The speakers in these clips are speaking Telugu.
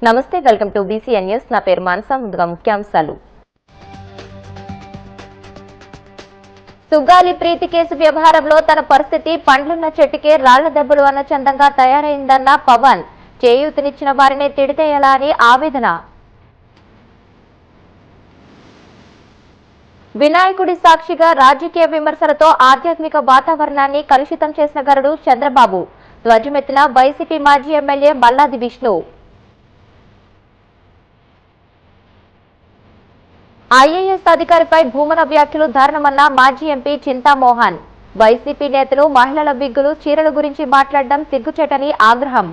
నమస్తే, వెల్కమ్ టు బీసీఎన్ న్యూస్. నా పేరు మానస. ముందుగా ముఖ్యాంశాలు. సుగాలి ప్రీతి కేసు వ్యవహారంలో తన పరిస్థితి పండ్లున్న చెట్టుకే రాళ్ల దెబ్బలు అన్న చందంగా తయారైందన్న పవన్. చేయూతనిచ్చిన వారినే తిడితేయాలా అని ఆవేదన. వినాయకుడి సాక్షిగా రాజకీయ విమర్శలతో ఆధ్యాత్మిక వాతావరణాన్ని కలుషితం చేసిన గరుడు చంద్రబాబు. ధ్వజమెత్తిన వైసీపీ మాజీ ఎమ్మెల్యే మల్లాది విష్ణు. ఐఏఎస్ అధికారిపై భూమన వ్యాఖ్యలు దారుణమన్న మాజీ ఎంపీ చింతామోహన్. వైసీపీ నేతలు మహిళల బిగ్గులు చీరల గురించి మాట్లాడడం సిగ్గుచేటని ఆగ్రహం.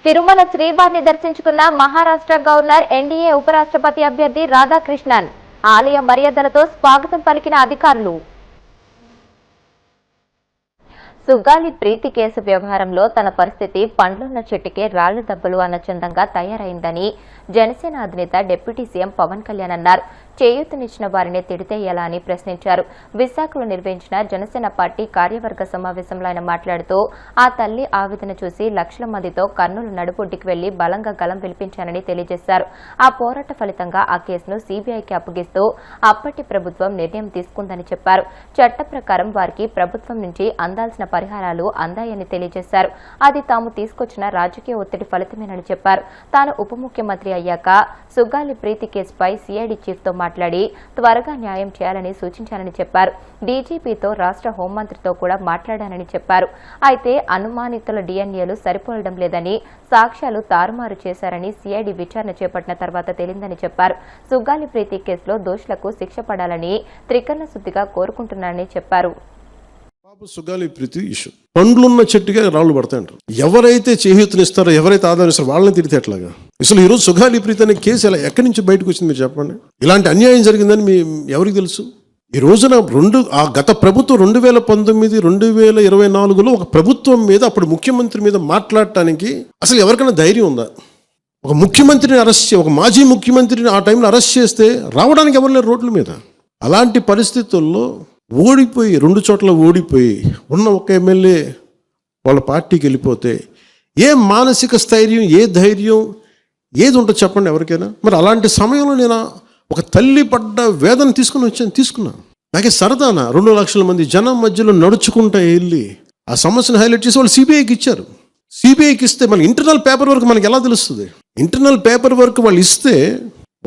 తిరుమల శ్రీవారిని దర్శించుకున్న మహారాష్ట్ర గవర్నర్, ఎన్డీఏ ఉపరాష్ట్రపతి అభ్యర్థి రాధాకృష్ణన్. ఆలయ మర్యాదలతో స్వాగతం పలికిన అధికారులు. సుగాలి ప్రీతి కేసు వ్యవహారంలో తన పరిస్థితి పండ్లున్న చెట్టుకే రాళ్ల దెబ్బలు అన్న చందంగా తయారైందని జనసేన అధినేత డిప్యూటీ సీఎం పవన్ కళ్యాణ్ అన్నారు. చేయూతనిచ్చిన వారిని తిడితేయాలా అని ప్రశ్నించారు. విశాఖలో నిర్వహించిన జనసేన పార్టీ కార్యవర్గ సమావేశంలో ఆయన మాట్లాడుతూ ఆ తల్లి ఆవేదన చూసి లక్షల మందితో కర్నూలు నడుబొడ్డుకి వెళ్లి బలంగా గలం విలిపించానని తెలియజేశారు. ఆ పోరాట ఫలితంగా ఆ కేసును సీబీఐకి అప్పగిస్తూ అప్పటి ప్రభుత్వం నిర్ణయం తీసుకుందని చెప్పారు. చట్ట ప్రకారం వారికి ప్రభుత్వం నుంచి అందాల్సిన పరిహారాలు అందాయని తెలియజేశారు. అది తాము తీసుకొచ్చిన రాజకీయ ఒత్తిడి ఫలితమేనని చెప్పారు. తాను ఉప ముఖ్యమంత్రి అయ్యాక సుగాలి ప్రీతి కేసుపై సిఐడి చీఫ్ తో మాట్లాడి త్వరగా న్యాయం చేయాలని సూచించానని చెప్పారు. డీజీపీతో రాష్ట్ర హోంమంత్రితో కూడా మాట్లాడానని చెప్పారు. అయితే అనుమానితుల డిఎన్ఏలు సరిపోలడం లేదని, సాక్ష్యాలు తారుమారు చేశారని సిఐడి విచారణ చేపట్టిన తర్వాత తేలిందని చెప్పారు. సుగాలి ప్రీతి కేసులో దోషులకు శిక్ష పడాలని త్రికరణ శుద్ధిగా కోరుకుంటున్నారని చెప్పారు. సుగాలి ప్రీతి ఇష్యూ పండ్లున్న చెట్టుగా రాళ్లు పడతాయంటారు. ఎవరైతే చేయూతనిస్తారో, ఎవరైతే ఆదాయం ఇస్తారో వాళ్ళని తిరిగితే ఎట్లాగా? అసలు ఈరోజు సుగాలి ప్రీతి అనే కేసు ఎలా ఎక్కడి నుంచి బయటకు వచ్చింది మీరు చెప్పండి. ఇలాంటి అన్యాయం జరిగిందని ఎవరికి తెలుసు? ఈ రోజున గత ప్రభుత్వం 2019, 2024లో ఒక ప్రభుత్వం మీద, అప్పుడు ముఖ్యమంత్రి మీద మాట్లాడటానికి అసలు ఎవరికైనా ధైర్యం ఉందా? ఒక ముఖ్యమంత్రిని ఒక మాజీ ముఖ్యమంత్రిని ఆ టైంలో అరెస్ట్ చేస్తే రావడానికి ఎవరు లేరు రోడ్ల మీద. అలాంటి పరిస్థితుల్లో ఓడిపోయి 2 చోట్ల ఓడిపోయి ఉన్న ఒక ఎమ్మెల్యే వాళ్ళ పార్టీకి వెళ్ళిపోతే ఏ మానసిక స్థైర్యం, ఏ ధైర్యం, ఏది ఉంటుంది చెప్పండి ఎవరికైనా? మరి అలాంటి సమయంలో నేను ఒక తల్లి పడ్డ వేదన తీసుకున్నా. నాకే సరదానా 2 లక్షల మంది జనం మధ్యలో నడుచుకుంటా వెళ్ళి ఆ సమస్యను హైలైట్ చేసి వాళ్ళు సిబిఐకి ఇచ్చారు. సిబిఐకి ఇస్తే మన ఇంటర్నల్ పేపర్ వర్క్ మనకి ఎలా తెలుస్తుంది? ఇంటర్నల్ పేపర్ వర్క్ వాళ్ళు ఇస్తే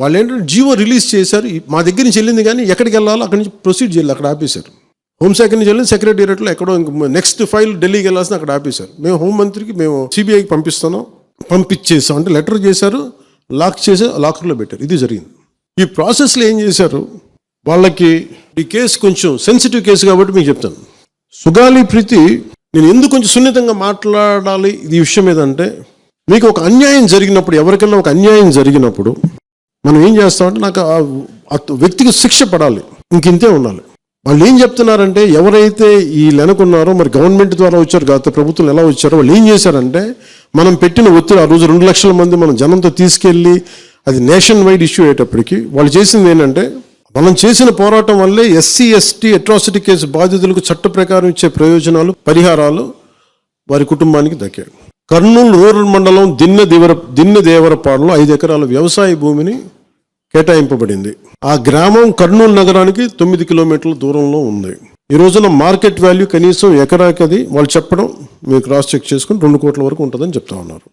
వాళ్ళు ఏంటంటే జీవో రిలీజ్ చేశారు. మా దగ్గర నుంచి వెళ్ళింది కానీ ఎక్కడికి వెళ్ళాలో అక్కడి నుంచి ప్రొసీడ్ చేయాలి, అక్కడ ఆపేశారు. హోంశాఖ నుంచి వెళ్ళింది సెక్రటేరియట్లో ఎక్కడో నెక్స్ట్ ఫైల్ ఢిల్లీకి వెళ్ళాల్సిన అక్కడ ఆపేశారు. మేము హోంమంత్రికి మేము సిబిఐకి పంపించేసాం అంటే లెటర్ చేశారు, లాక్ చేసి లాకర్లో పెట్టారు. ఇది జరిగింది. ఈ ప్రాసెస్లో ఏం చేశారు, వాళ్ళకి ఈ కేసు కొంచెం సెన్సిటివ్ కేసు కాబట్టి మీకు చెప్తాను. సుగాలి ప్రీతి నేను ఎందుకు కొంచెం సున్నితంగా మాట్లాడాలి ఈ విషయం ఏదంటే, మీకు ఒక అన్యాయం జరిగినప్పుడు, ఎవరికైనా ఒక అన్యాయం జరిగినప్పుడు మనం ఏం చేస్తామంటే నాకు ఆ వ్యక్తికి శిక్ష పడాలి, ఇంకింతే ఉండాలి. వాళ్ళు ఏం చెప్తున్నారంటే, ఎవరైతే ఈ వెనకున్నారో, మరి గవర్నమెంట్ ద్వారా వచ్చారు, గత ప్రభుత్వం ఎలా వచ్చారో వాళ్ళు ఏం చేశారంటే, మనం పెట్టిన ఒత్తిడి ఆ రోజు 2 లక్షల మంది మనం జనంతో తీసుకెళ్ళి అది నేషన్ వైడ్ ఇష్యూ అయ్యేటప్పటికి వాళ్ళు చేసింది ఏంటంటే, మనం చేసిన పోరాటం వల్లే ఎస్సీ ఎస్టీ అట్రాసిటీ కేసు బాధితులకు చట్ట ప్రకారం ఇచ్చే ప్రయోజనాలు, పరిహారాలు వారి కుటుంబానికి దక్కాయి. కర్నూలు రూరల్ మండలం దిన్నెదేవరపాడులో 5 ఎకరాల వ్యవసాయ భూమిని కేటాయింపబడింది. ఆ గ్రామం కర్నూలు నగరానికి 9 కిలోమీటర్ల దూరంలో ఉంది. ఈ రోజున మార్కెట్ వాల్యూ కనీసం ఎకరాకి అది వాళ్ళు చెప్పడం మీరు క్రాస్ చెక్ చేసుకుని 2 కోట్ల వరకు ఉంటుందని చెప్తా ఉన్నారు.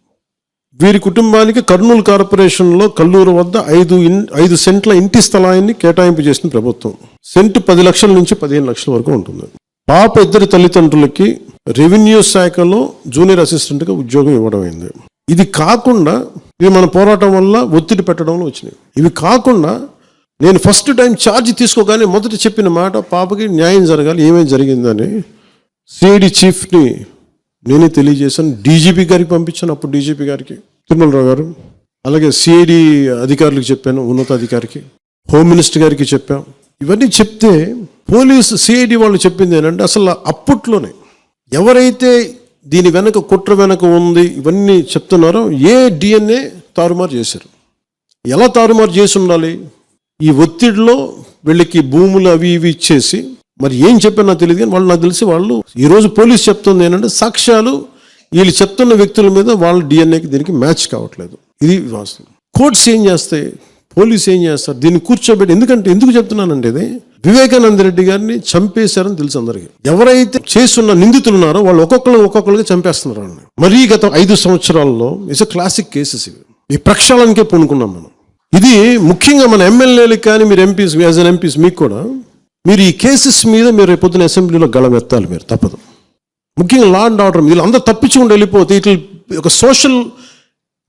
వీరి కుటుంబానికి కర్నూలు కార్పొరేషన్లో కల్లూరు వద్ద 5 సెంట్ల ఇంటి స్థలాన్ని కేటాయింపు చేసిన ప్రభుత్వం. సెంటు 10 లక్షల నుంచి 15 లక్షల వరకు ఉంటుంది. పాప ఇద్దరి తల్లిదండ్రులకి రెవెన్యూ శాఖలో జూనియర్ అసిస్టెంట్గా ఉద్యోగం ఇవ్వడం అయింది. ఇది కాకుండా ఇవి మన పోరాటం వల్ల ఒత్తిడి పెట్టడంలో వచ్చినాయి. ఇవి కాకుండా నేను ఫస్ట్ టైం ఛార్జ్ తీసుకోగానే మొదట చెప్పిన మాట, పాపకి న్యాయం జరగాలి, ఏమేమి జరిగిందని సిఐడి చీఫ్ని నేనే తెలియజేశాను. డీజీపీ గారికి పంపించాను, అప్పుడు డీజీపీ గారికి తిరుమలరావు గారు, అలాగే సిఐడి అధికారులకు చెప్పాను, ఉన్నతాధికారికి, హోమ్ మినిస్టర్ గారికి చెప్పాం. ఇవన్నీ చెప్తే పోలీసు సిఐడి వాళ్ళు చెప్పింది ఏంటంటే, అసలు అప్పట్లోనే ఎవరైతే దీని వెనక కుట్ర వెనక ఉంది ఇవన్నీ చెప్తున్నారో ఏ డిఎన్ఏ తారుమారు చేశారు, ఎలా తారుమారు చేసి ఉండాలి? ఈ ఒత్తిడిలో వీళ్ళకి భూములు అవి ఇవి ఇచ్చేసి మరి ఏం చెప్పారు నాకు తెలియదు కానీ వాళ్ళు నాకు తెలిసి వాళ్ళు ఈరోజు పోలీసు చెప్తుంది ఏంటంటే సాక్ష్యాలు వీళ్ళు చెప్తున్న వ్యక్తుల మీద వాళ్ళ డిఎన్ఏకి దీనికి మ్యాచ్ కావట్లేదు. ఇది వాస్తవం. కోర్ట్స్ ఏం చేస్తాయి, పోలీసు ఏం చేస్తారు, దీన్ని కూర్చోబెట్టి. ఎందుకు చెప్తున్నానంటే, ఇది వివేకానంద రెడ్డి గారిని చంపేశారని తెలుసు అందరికీ. ఎవరైతే చేస్తున్న నిందితులు ఉన్నారో వాళ్ళు ఒక్కొక్కరికి చంపేస్తున్నారు వాళ్ళని. మరీ గత 5 సంవత్సరాల్లో ఇట్స్ క్లాసిక్ కేసెస్ ఇవి. ఈ ప్రక్షాళనకే పూనుకున్నాం మనం. ఇది ముఖ్యంగా మన ఎమ్మెల్యేలకు కానీ, మీరు ఎంపీస్, యాజ్ అన్ ఎంపీస్ మీకు కూడా, మీరు ఈ కేసెస్ మీద మీరు రేపొద్దున అసెంబ్లీలో గళమెత్తాలి. మీరు తప్పదు. ముఖ్యంగా లా అండ్ ఆర్డర్ వీళ్ళు అందరూ తప్పించుకుంటూ వెళ్ళిపోతే ఇట్లా ఒక సోషల్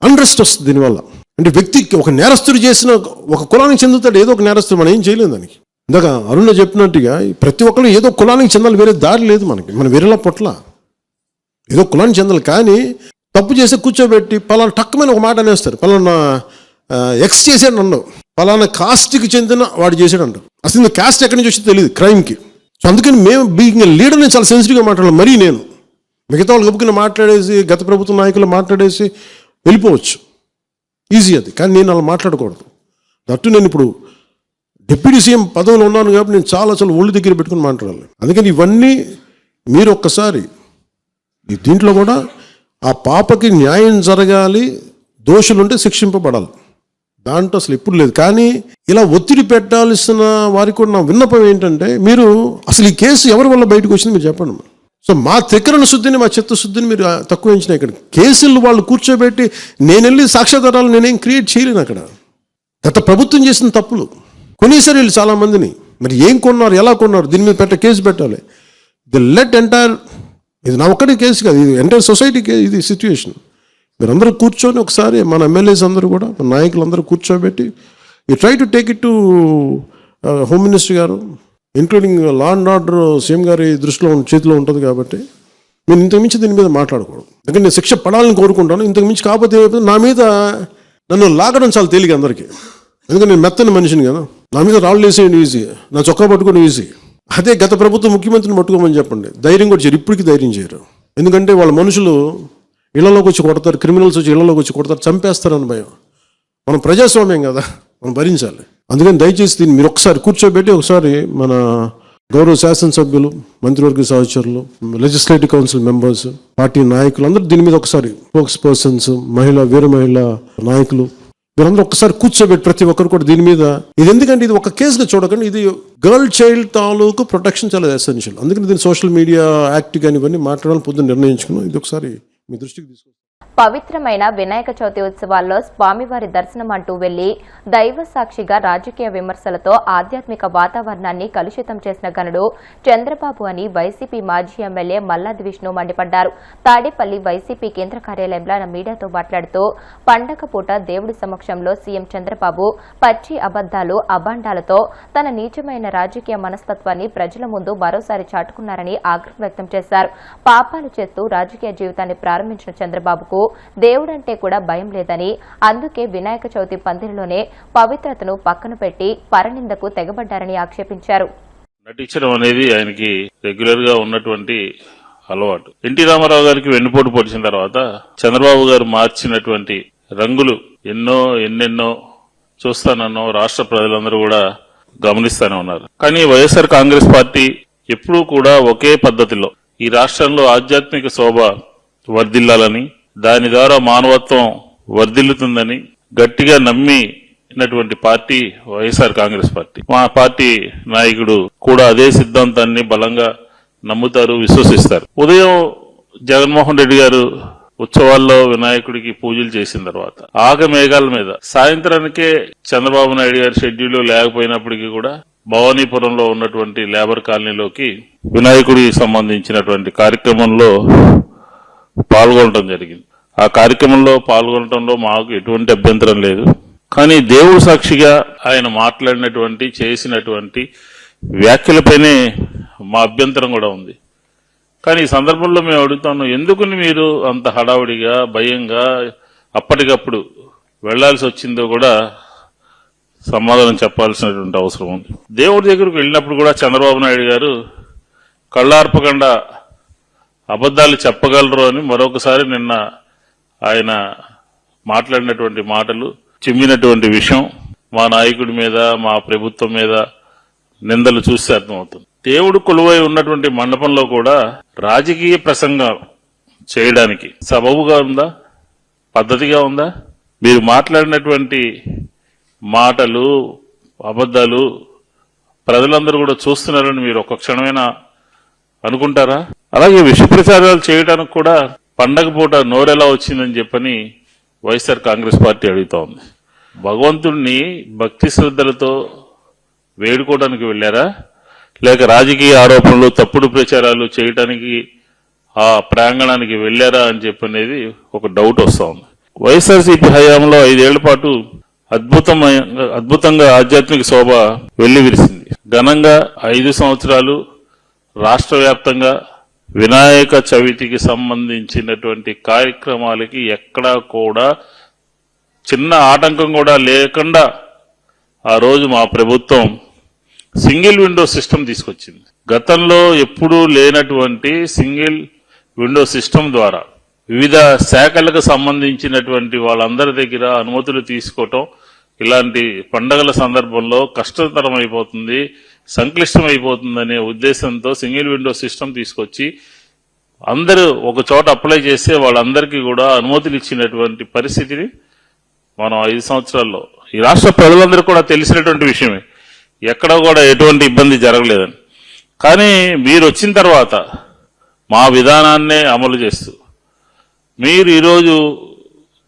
అన్రెస్ట్ వస్తుంది దీనివల్ల. అంటే వ్యక్తికి ఒక నేరస్తుడు చేసిన ఒక కులానికి చెందుతాడు, ఏదో ఒక నేరస్తుడు, మనం ఏం చేయలేము దానికి. ఇందాక అరుణ చెప్పినట్టుగా ప్రతి ఒక్కరు ఏదో కులానికి చెందాలి, వేరే దారి లేదు మనకి. మనం వేరేలా పొట్ల ఏదో కులానికి చెందాలి. కానీ తప్పు చేసి కూర్చోబెట్టి పలానా టక్కుమైన ఒక మాట అనేస్తారు, పలానా ఎక్స్ చేసాడు నన్ను, పలానా కాస్ట్కి చెందిన వాడు చేసాడు అంటారు. అసలు కాస్ట్ ఎక్కడి నుంచి వచ్చిందో తెలియదు క్రైమ్కి. సో అందుకని మేము బీయింగ్ లీడర్ని చాలా సెన్సిటివ్గా మాట్లాడాలి. మరీ నేను మిగతా వాళ్ళు గబుకుని మాట్లాడేసి, గత ప్రభుత్వ నాయకులు మాట్లాడేసి వెళ్ళిపోవచ్చు, ఈజీ అది. కానీ నేను అలా మాట్లాడకూడదు. దట్టు నేను ఇప్పుడు డిప్యూటీ సీఎం పదవిలో ఉన్నాను కాబట్టి నేను చాలా ఒళ్ళు దగ్గర పెట్టుకుని మాట్లాడాలి. అందుకని ఇవన్నీ మీరు ఒక్కసారి దీంట్లో కూడా ఆ పాపకి న్యాయం జరగాలి, దోషులుంటే శిక్షింపబడాలి, దాంట్లో అసలు ఎప్పుడు లేదు. కానీ ఇలా ఒత్తిడి పెట్టాల్సిన వారికి కూడా నా విన్నపం ఏంటంటే, మీరు అసలు ఈ కేసు ఎవరి వల్ల బయటకు వచ్చింది మీరు చెప్పండి. సో మా త్రికరణ శుద్ధిని, మా చిత్తశుద్ధిని మీరు తక్కువ ఎంచినా. ఇక్కడ కేసులు వాళ్ళు కూర్చోబెట్టి నేను వెళ్ళి సాక్ష్యాధారాలు నేనేం క్రియేట్ చేయలేను. అక్కడ గత ప్రభుత్వం చేసిన తప్పులు కొనేసారు వీళ్ళు చాలామందిని. మరి ఏం కొన్నారు, ఎలా కొన్నారు, దీని మీద కేసు పెట్టాలి. ది లెట్ ఎంటైర్, ఇది నా ఒక్కటి కేసు కాదు, ఇది ఎంటైర్ సొసైటీకి ఇది సిచ్యువేషన్. మీరందరూ కూర్చొని ఒకసారి మన ఎమ్మెల్యేస్ అందరూ కూడా, మన నాయకులందరూ కూర్చోబెట్టి you try to take it to home minister గారు, including law and order CM గారి దృష్టిలో చేతిలో ఉంటుంది. కాబట్టి నేను ఇంతకుమించి దీని మీద మాట్లాడకూడదు. ఎందుకంటే నేను శిక్ష పడాలని కోరుకుంటాను. ఇంతకుమించి కాకపోతే నా మీద నన్ను లాగడం చాలా తేలిక అందరికీ. ఎందుకంటే నేను మెత్తని మనిషిని కదా, నా మీద రాళ్ళు వేసేయండి ఈజీ, నా చొక్కా పట్టుకొని ఈజీ. అదే గత ప్రభుత్వం ముఖ్యమంత్రిని పట్టుకోమని చెప్పండి, ధైర్యం కూడా చేయరు, ఇప్పటికీ ధైర్యం చేయరు. ఎందుకంటే వాళ్ళ మనుషులు ఇళ్లలోకి వచ్చి కొడతారు, క్రిమినల్స్ వచ్చి ఇళ్లలోకి వచ్చి కొడతారు, చంపేస్తారని భయం. మనం ప్రజాస్వామ్యం కదా, మనం భరించాలి. అందుకని దయచేసి దీన్ని మీరు ఒకసారి కూర్చోబెట్టి ఒకసారి మన గౌరవ శాసనసభ్యులు, మంత్రివర్గ సహచరులు, లెజిస్లేటివ్ కౌన్సిల్ మెంబర్స్, పార్టీ నాయకులు అందరూ దీని మీద ఒకసారి, స్పోక్స్ పర్సన్స్, వీర మహిళా నాయకులు, వీరందరూ ఒక్కసారి కూర్చోబెట్టి ప్రతి ఒక్కరు కూడా దీని మీద, ఇది ఎందుకంటే ఇది ఒక కేసుగా చూడకండి, ఇది గర్ల్ చైల్డ్ తాలూకు ప్రొటెక్షన్ చాలా ఎసెన్షియల్. అందుకని దీన్ని సోషల్ మీడియా యాక్ట్ కానీ ఇవన్నీ మాట్లాడాలని పొద్దున్న నిర్ణయించుకున్నాం. ఇది ఒకసారి మీ దృష్టికి తీసుకొస్తాం. పవిత్రమైన వినాయక చవితి ఉత్సవాల్లో స్వామివారి దర్శనం అంటూ వెళ్లి దైవ సాక్షిగా రాజకీయ విమర్శలతో ఆధ్యాత్మిక వాతావరణాన్ని కలుషితం చేసిన ఘనుడు చంద్రబాబు అని వైసీపీ మాజీ ఎమ్మెల్యే మల్లాది విష్ణు మండిపడ్డారు. తాడేపల్లి వైసీపీ కేంద్ర కార్యాలయంలో ఆయన మీడియాతో మాట్లాడుతూ పండగ పూట దేవుడి సమక్షంలో సీఎం చంద్రబాబు పచ్చి అబద్దాలు, అభాండాలతో తన నీచమైన రాజకీయ మనస్తత్వాన్ని ప్రజల ముందు మరోసారి చాటుకున్నారని ఆగ్రహం వ్యక్తం చేశారు. పాపాలు చేస్తూ రాజకీయ జీవితాన్ని ప్రారంభించిన చంద్రబాబుకు దేవుడంటే కూడా భయం లేదని, అందుకే వినాయక చవితి పందిరిలోనే పవిత్రతను పక్కన పెట్టి పరనిందకు తెగబడ్డారని ఆక్షేపించారు. నటించడం అనేది ఆయనకి రెగ్యులర్ గా ఉన్నటువంటి అలవాటు. ఎన్టీ రామారావు గారికి వెన్నుపోటు పొడిచిన తర్వాత చంద్రబాబు గారు మార్చినటువంటి రంగులు ఎన్నెన్నో చూస్తానన్నో రాష్ట్ర ప్రజలందరూ కూడా గమనిస్తానే ఉన్నారు. కానీ వైఎస్ఆర్ కాంగ్రెస్ పార్టీ ఎప్పుడూ కూడా ఒకే పద్ధతిలో ఈ రాష్ట్రంలో ఆధ్యాత్మిక శోభ వర్ధిల్లాలని, దాని ద్వారా మానవత్వం వర్ధిల్లుతుందని గట్టిగా నమ్మినటువంటి పార్టీ వైఎస్ఆర్ కాంగ్రెస్ పార్టీ. మా పార్టీ నాయకుడు కూడా అదే సిద్ధాంతాన్ని బలంగా నమ్ముతారు, విశ్వసిస్తారు. ఉదయం జగన్మోహన్ రెడ్డి గారు ఉత్సవాల్లో వినాయకుడికి పూజలు చేసిన తర్వాత ఆగమేఘాల మీద సాయంత్రానికే చంద్రబాబు నాయుడు గారి షెడ్యూల్ లేకపోయినప్పటికీ కూడా భవానీపురంలో ఉన్నటువంటి లేబర్ కాలనీలోకి వినాయకుడికి సంబంధించినటువంటి కార్యక్రమంలో పాల్గొనడం జరిగింది. ఆ కార్యక్రమంలో పాల్గొనడంలో మాకు ఎటువంటి అభ్యంతరం లేదు. కానీ దేవుడు సాక్షిగా ఆయన మాట్లాడినటువంటి, చేసినటువంటి వ్యాఖ్యలపైనే మా అభ్యంతరం కూడా ఉంది. కానీ ఈ సందర్భంలో మేము అడుగుతాను, ఎందుకుని మీరు అంత హడావుడిగా, భయంగా అప్పటికప్పుడు వెళ్లాల్సి వచ్చిందో కూడా సమాధానం చెప్పాల్సినటువంటి అవసరం ఉంది. దేవుడి దగ్గరకు వెళ్ళినప్పుడు కూడా చంద్రబాబు నాయుడు గారు కళ్ళార్పకుండా అబద్దాలు చెప్పగలరు అని మరొకసారి నిన్న ఆయన మాట్లాడినటువంటి మాటలు, చిమ్మినటువంటి విషయం మా నాయకుడి మీద, మా ప్రభుత్వం మీద నిందలు చూస్తే అర్థమవుతుంది. దేవుడు కొలువై ఉన్నటువంటి మండపంలో కూడా రాజకీయ ప్రసంగం చేయడానికి సబబుగా ఉందా, పద్ధతిగా ఉందా? మీరు మాట్లాడినటువంటి మాటలు, అబద్ధాలు ప్రజలందరూ కూడా చూస్తున్నారని మీరు ఒక్క క్షణమైనా అనుకుంటారా? అలాగే విష ప్రచారాలు చేయడానికి కూడా పండగ పూట నోరెలా వచ్చిందని చెప్పని వైఎస్ఆర్ కాంగ్రెస్ పార్టీ అడుగుతా ఉంది. భగవంతుణ్ణి భక్తి శ్రద్ధలతో వేడుకోవడానికి వెళ్ళారా, లేక రాజకీయ ఆరోపణలు, తప్పుడు ప్రచారాలు చేయడానికి ఆ ప్రాంగణానికి వెళ్ళారా అని చెప్పనేది ఒక డౌట్ వస్తా ఉంది. వైఎస్ఆర్సీపీ హయాంలో 5 ఏళ్ల పాటు అద్భుతంగా ఆధ్యాత్మిక శోభ వెళ్లి విరిసింది. ఘనంగా 5 సంవత్సరాలు రాష్ట్ర వ్యాప్తంగా వినాయక చవితికి సంబంధించినటువంటి కార్యక్రమాలకి ఎక్కడా కూడా చిన్న ఆటంకం కూడా లేకుండా ఆ రోజు మా ప్రభుత్వం సింగిల్ విండో సిస్టమ్ తీసుకొచ్చింది. గతంలో ఎప్పుడూ లేనటువంటి సింగిల్ విండో సిస్టమ్ ద్వారా వివిధ శాఖలకు సంబంధించినటువంటి వాళ్ళందరి దగ్గర అనుమతులు తీసుకోవటం ఇలాంటి పండగల సందర్భంలో కష్టతరం అయిపోతుంది, సంక్లిష్టమైపోతుందనే ఉద్దేశంతో సింగిల్ విండో సిస్టమ్ తీసుకొచ్చి అందరూ ఒక చోట అప్లై చేస్తే వాళ్ళందరికీ కూడా అనుమతులు ఇచ్చినటువంటి పరిస్థితిని మనం 5 సంవత్సరాల్లో ఈ రాష్ట్ర ప్రజలందరూ కూడా తెలిసినటువంటి విషయమే. ఎక్కడ కూడా ఎటువంటి ఇబ్బంది జరగలేదని. కానీ మీరు వచ్చిన తర్వాత మా విధానాన్నే అమలు చేస్తూ మీరు ఈరోజు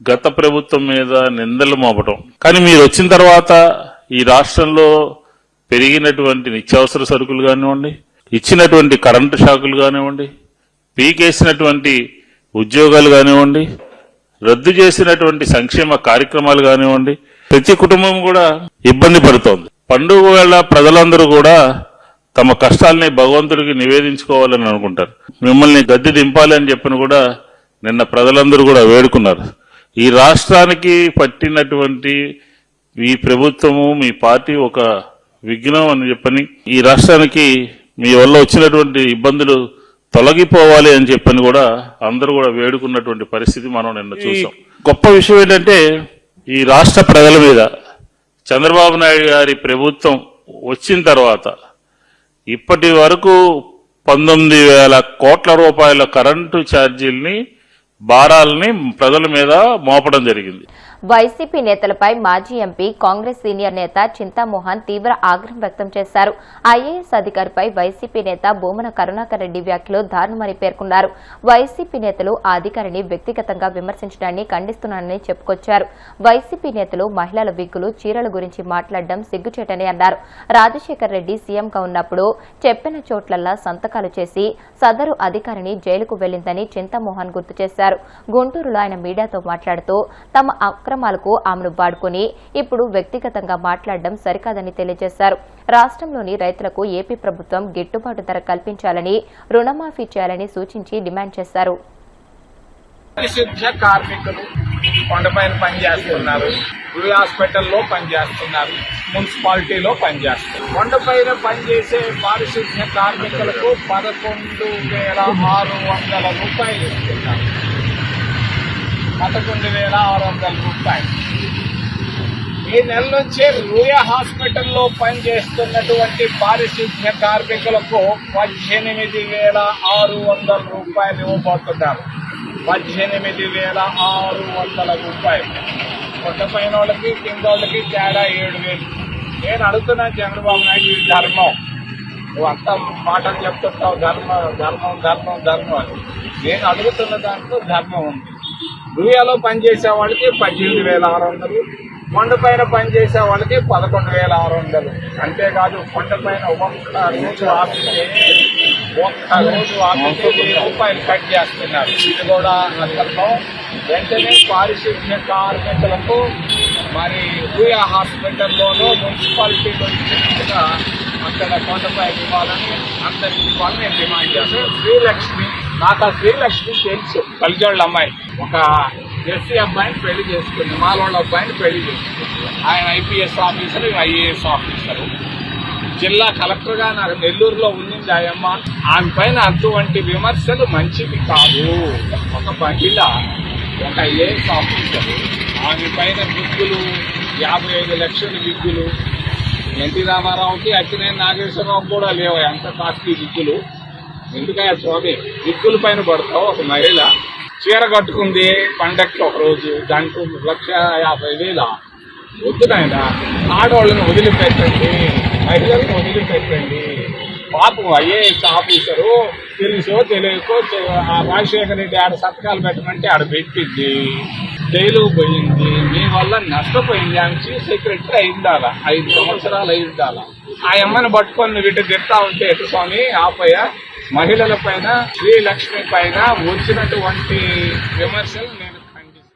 గత ప్రభుత్వం మీద నిందలు మోపటం, కానీ మీరు వచ్చిన తర్వాత ఈ రాష్ట్రంలో పెరిగినటువంటి నిత్యావసర సరుకులు కానివ్వండి, ఇచ్చినటువంటి కరెంటు షాకులు కానివ్వండి, పీకేసినటువంటి ఉద్యోగాలు కానివ్వండి, రద్దు చేసినటువంటి సంక్షేమ కార్యక్రమాలు కానివ్వండి, ప్రతి కుటుంబం కూడా ఇబ్బంది పడుతోంది. పండుగ వేళ ప్రజలందరూ కూడా తమ కష్టాలని భగవంతుడికి నివేదించుకోవాలని అనుకుంటారు. మిమ్మల్ని గద్దె దింపాలి అని చెప్పిన కూడా నిన్న ప్రజలందరూ కూడా వేడుకున్నారు. ఈ రాష్ట్రానికి పట్టినటువంటి ఈ ప్రభుత్వము, మీ పార్టీ ఒక విఘ్నం అని చెప్పని, ఈ రాష్ట్రానికి మీ వల్ల వచ్చినటువంటి ఇబ్బందులు తొలగిపోవాలి అని చెప్పని కూడా అందరూ కూడా వేడుకున్నటువంటి పరిస్థితి మనం నిన్న చూసాం. గొప్ప విషయం ఏంటంటే ఈ రాష్ట్ర ప్రజల మీద చంద్రబాబు నాయుడు గారి ప్రభుత్వం వచ్చిన తర్వాత ఇప్పటి వరకు 19,000 కోట్ల రూపాయల కరెంటు ఛార్జీల్ని, భారాలని ప్రజల మీద మోపడం జరిగింది. వైసీపీ నేతలపై మాజీ ఎంపీ, కాంగ్రెస్ సీనియర్ నేత చింతామోహన్ తీవ్ర ఆగ్రహం వ్యక్తం చేశారు. ఐఏఎస్ అధికారిపై వైసీపీ నేత భూమన కరుణాకర్ రెడ్డి వ్యాఖ్యలు దారుణమని పేర్కొన్నారు. వైసీపీ నేతలు ఆ అధికారిని వ్యక్తిగతంగా విమర్శించడాన్ని ఖండిస్తున్నానని చెప్పుకొచ్చారు. వైసీపీ నేతలు మహిళల విగ్గులు, చీరల గురించి మాట్లాడడం సిగ్గుచేటని అన్నారు. రాజశేఖర్ రెడ్డి సీఎంగా ఉన్నప్పుడు చెప్పిన చోట్లల్లా సంతకాలు చేసి సదరు అధికారిని జైలుకు వెళ్లిందని చింతామోహన్ గుర్తు చేశారు. గుంటూరులో ఆయన మీడియాతో మాట్లాడుతూ తమ అక్రమాలకు ఆమెను వాడుకుని ఇప్పుడు వ్యక్తిగతంగా మాట్లాడడం సరికాదని తెలియజేశారు. రాష్ట్రంలోని రైతులకు ఏపీ ప్రభుత్వం గిట్టుబాటు ధర కల్పించాలని, రుణమాఫీ చేయాలని సూచించి డిమాండ్ చేశారు. కార్మికులు కొండపైన పనిచేస్తున్నారు, హాస్పిటల్లో పనిచేస్తున్నారు, మున్సిపాలిటీలో పనిచేస్తున్నారు. కొండపైన పనిచేసే పారిశుద్ధ్య కార్మికులకు 11,600 రూపాయలు ఇస్తున్నారు. 11,600 రూపాయలు. ఈ నెల నుంచి రూయా హాస్పిటల్లో పనిచేస్తున్నటువంటి పారిశుద్ధ్య కార్మికులకు 18,600 రూపాయలు ఇవ్వబోతున్నారు. 18,600 రూపాయలు. కొండపైన వాళ్ళకి, కింద వాళ్ళకి తేడా 7,000. నేను అడుగుతున్నాను చంద్రబాబు నాయుడు, ఈ ధర్మం నువ్వు అంత మాటలు చెప్తుంటావు, ధర్మం ధర్మం ధర్మం ధర్మం అని. నేను అడుగుతున్న దాంట్లో ధర్మం ఉంది. రూయాలో పనిచేసే వాళ్ళకి 18,600, కొండపైన పనిచేసే వాళ్ళకి 11,600. అంతేకాదు కొండపైన ఒక్క రోజు ఆపితే 1,000 రూపాయలు కట్ చేస్తున్నారు. ఇది కూడా అర్థం. వెంటనే పారిశుద్ధ్య కార్మికులకు మరి రూయా హాస్పిటల్లోనూ, మున్సిపాలిటీలో ఇచ్చినట్టుగా అక్కడ కొండపై ఇవ్వాలని, అందరికి ఇవ్వాలని నేను డిమాండ్ చేస్తాను. శ్రీలక్ష్మి, నాకు ఆ శ్రీలక్ష్మి తెలుసు. కలిజోళ్ళ అమ్మాయి ఒక ఎస్సీ అబ్బాయిని పెళ్లి చేసుకుంది, మాలోళ్ళ అబ్బాయిని పెళ్లి చేసుకుంది. ఆయన ఐపీఎస్ ఆఫీసరు, ఐఏఎస్ ఆఫీసరు. జిల్లా కలెక్టర్గా నాకు నెల్లూరులో ఉండింది ఆయమ్మ. ఆమె పైన అటువంటి విమర్శలు మంచిది కాదు. ఒక మహిళ, ఒక ఐఏఎస్ ఆఫీసరు, ఆమె పైన విగ్గులు, 55 లక్షల విగ్గులు. ఎన్టీ రామారావుకి, అక్కినేని నాగేశ్వరరావు కూడా లేవు అంత కాస్ట్లీ విగ్గులు. ఎందుకయ్యా స్వామి విగ్గుల పైన పడతావు ఒక మహిళ? చీర కట్టుకుంది పండక్కి ఒక రోజు దానికి 1,50,000 వద్దు నాయన. ఆడవాళ్ళని వదిలిపెట్టండి, మహిళలను వదిలిపెట్టండి. పాపం ఐఏఎస్ ఆఫీసరు తెలుసో తెలియకో ఆ రాజశేఖర రెడ్డి ఆడ సంతకాలు పెట్టమంటే ఆడ పెట్టింది, జైలుకు పోయింది. మీ వల్ల నష్టపోయింది. ఆమె చీఫ్ సెక్రటరీ అయిందాల 5 సంవత్సరాలు అయిందాల. ఆ అమ్మని పట్టుకొని వీటి తిడతా ఉంటే ఎటు స్వామి ఆపయ్య. మహిళల పైన, శ్రీలక్ష్మి పైన వచ్చినటువంటి విమర్శలు నేను ఖండిస్తాను.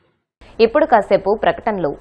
ఇప్పుడు కాసేపు ప్రకటనలు.